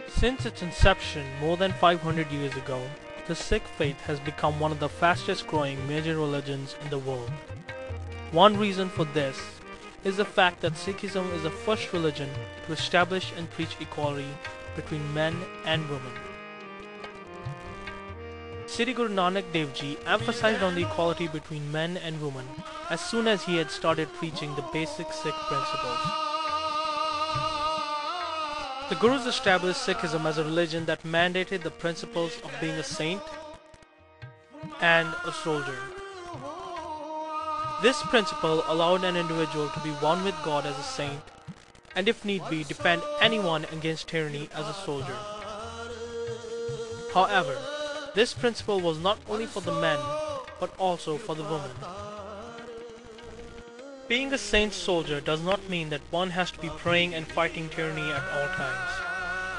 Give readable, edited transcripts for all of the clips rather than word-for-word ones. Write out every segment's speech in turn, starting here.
Since its inception more than 500 years ago, the Sikh faith has become one of the fastest growing major religions in the world. One reason for this is the fact that Sikhism is the first religion to establish and preach equality between men and women. Sri Guru Nanak Dev Ji emphasized on the equality between men and women as soon as he had started preaching the basic Sikh principles. The Gurus established Sikhism as a religion that mandated the principles of being a saint and a soldier. This principle allowed an individual to be one with God as a saint and if need be defend anyone against tyranny as a soldier. However, this principle was not only for the men but also for the women. Being a saint soldier does not mean that one has to be praying and fighting tyranny at all times.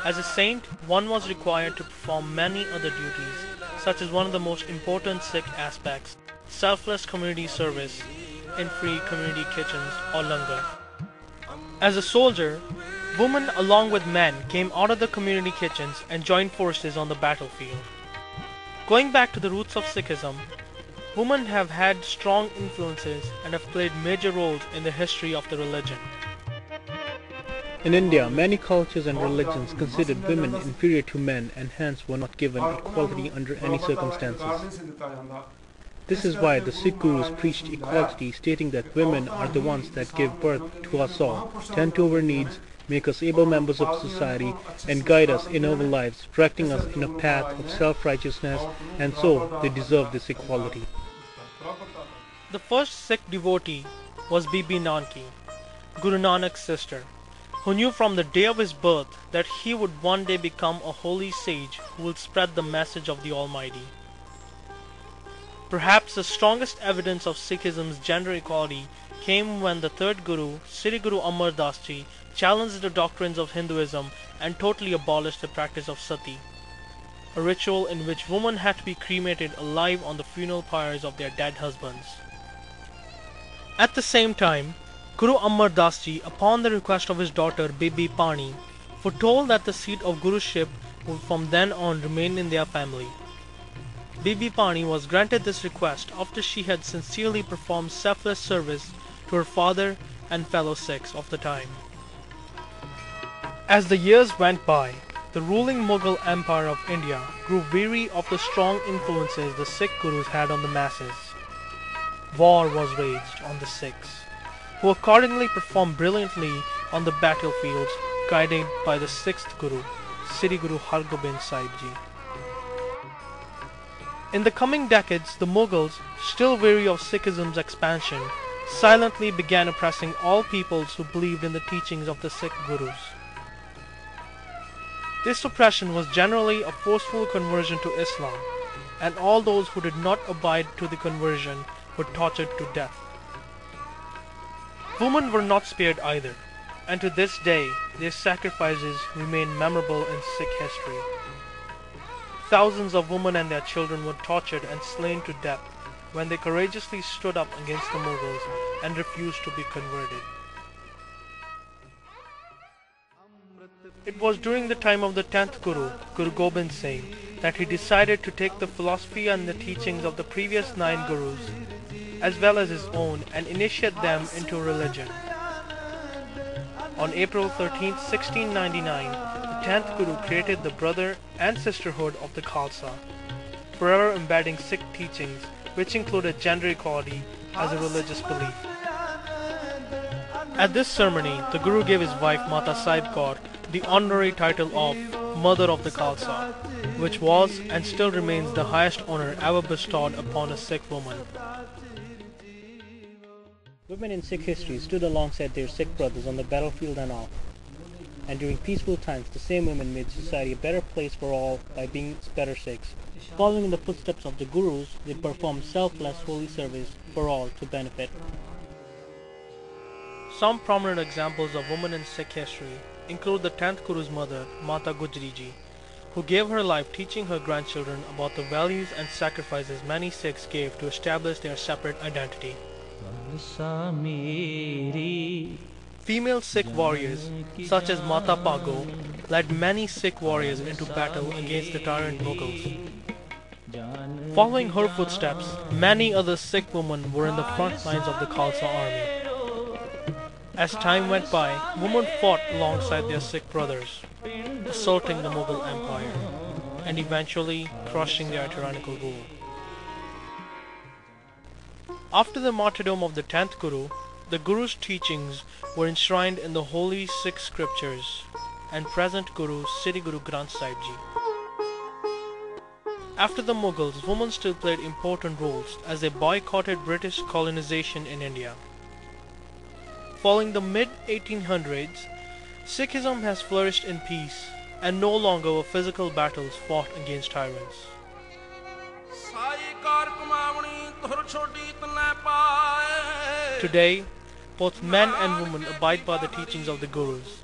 As a saint, one was required to perform many other duties, such as one of the most important Sikh aspects, selfless community service in free community kitchens or langar. As a soldier, women along with men came out of the community kitchens and joined forces on the battlefield. Going back to the roots of Sikhism, women have had strong influences and have played major roles in the history of the religion. In India, many cultures and religions considered women inferior to men and hence were not given equality under any circumstances. This is why the Sikh Gurus preached equality, stating that women are the ones that give birth to us all, tend to our needs, make us able members of society, and guide us in our lives, directing us in a path of self-righteousness, and so they deserve this equality. The first Sikh devotee was Bibi Nanki, Guru Nanak's sister, who knew from the day of his birth that he would one day become a holy sage who will spread the message of the Almighty. Perhaps the strongest evidence of Sikhism's gender equality came when the third Guru, Sri Guru Amar Das Ji, challenged the doctrines of Hinduism and totally abolished the practice of sati, a ritual in which women had to be cremated alive on the funeral pyres of their dead husbands. At the same time, Guru Amar Das Ji, upon the request of his daughter Bibi Pani, foretold that the seat of Guruship would from then on remain in their family. Bibi Pani was granted this request after she had sincerely performed selfless service to her father and fellow Sikhs of the time. As the years went by, the ruling Mughal Empire of India grew weary of the strong influences the Sikh Gurus had on the masses. War was waged on the Sikhs, who accordingly performed brilliantly on the battlefields guided by the sixth Guru, Sri Guru Hargobind Sahib Ji. In the coming decades, the Mughals, still weary of Sikhism's expansion, silently began oppressing all peoples who believed in the teachings of the Sikh Gurus. This oppression was generally a forceful conversion to Islam, and all those who did not abide to the conversion were tortured to death. Women were not spared either, and to this day their sacrifices remain memorable in Sikh history. Thousands of women and their children were tortured and slain to death when they courageously stood up against the Mughals and refused to be converted. It was during the time of the 10th Guru, Guru Gobind Singh, that he decided to take the philosophy and the teachings of the previous 9 Gurus, as well as his own, and initiate them into religion. On April 13, 1699, the 10th Guru created the Brother and Sisterhood of the Khalsa, forever embedding Sikh teachings, which included gender equality as a religious belief. At this ceremony, the Guru gave his wife Mata Sahib Kaur the honorary title of Mother of the Khalsa, which was and still remains the highest honor ever bestowed upon a Sikh woman. The Women in Sikh history stood alongside their Sikh brothers on the battlefield and off. And during peaceful times, the same women made society a better place for all by being better Sikhs. Following in the footsteps of the Gurus, they performed selfless holy service for all to benefit. Some prominent examples of women in Sikh history include the 10th Guru's mother, Mata Gujri Ji, who gave her life teaching her grandchildren about the values and sacrifices many Sikhs gave to establish their separate identity. Female Sikh warriors, such as Mata Pago, led many Sikh warriors into battle against the tyrant Mughals. Following her footsteps, many other Sikh women were in the front lines of the Khalsa army. As time went by, women fought alongside their Sikh brothers, assaulting the Mughal Empire, and eventually crushing their tyrannical rule. After the martyrdom of the 10th Guru, the Guru's teachings were enshrined in the holy Sikh scriptures and present Guru Siri Guru Granth Sahib Ji. After the Mughals, women still played important roles as they boycotted British colonization in India. Following the mid-1800s, Sikhism has flourished in peace and no longer were physical battles fought against tyrants. Today, both men and women abide by the teachings of the Gurus.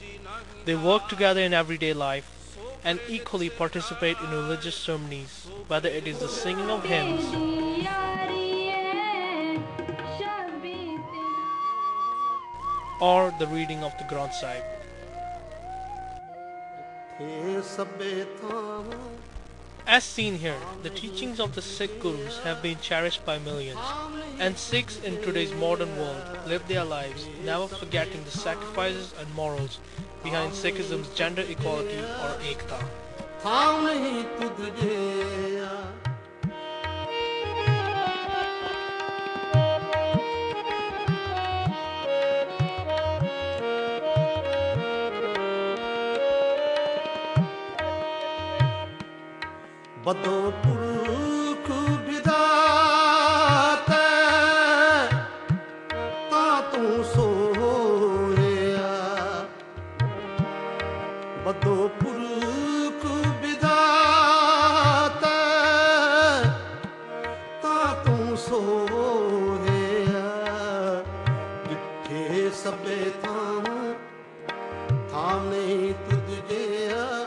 They work together in everyday life and equally participate in religious ceremonies, whether it is the singing of hymns or the reading of the Granth Sahib. As seen here, the teachings of the Sikh Gurus have been cherished by millions, and Sikhs in today's modern world live their lives never forgetting the sacrifices and morals behind Sikhism's gender equality or Ekta. बदो पुरख विधाता ता तू सोया बदो पुरख विधाता ता तू सोया किथे सबे थाम थाम नहीं तुझ गया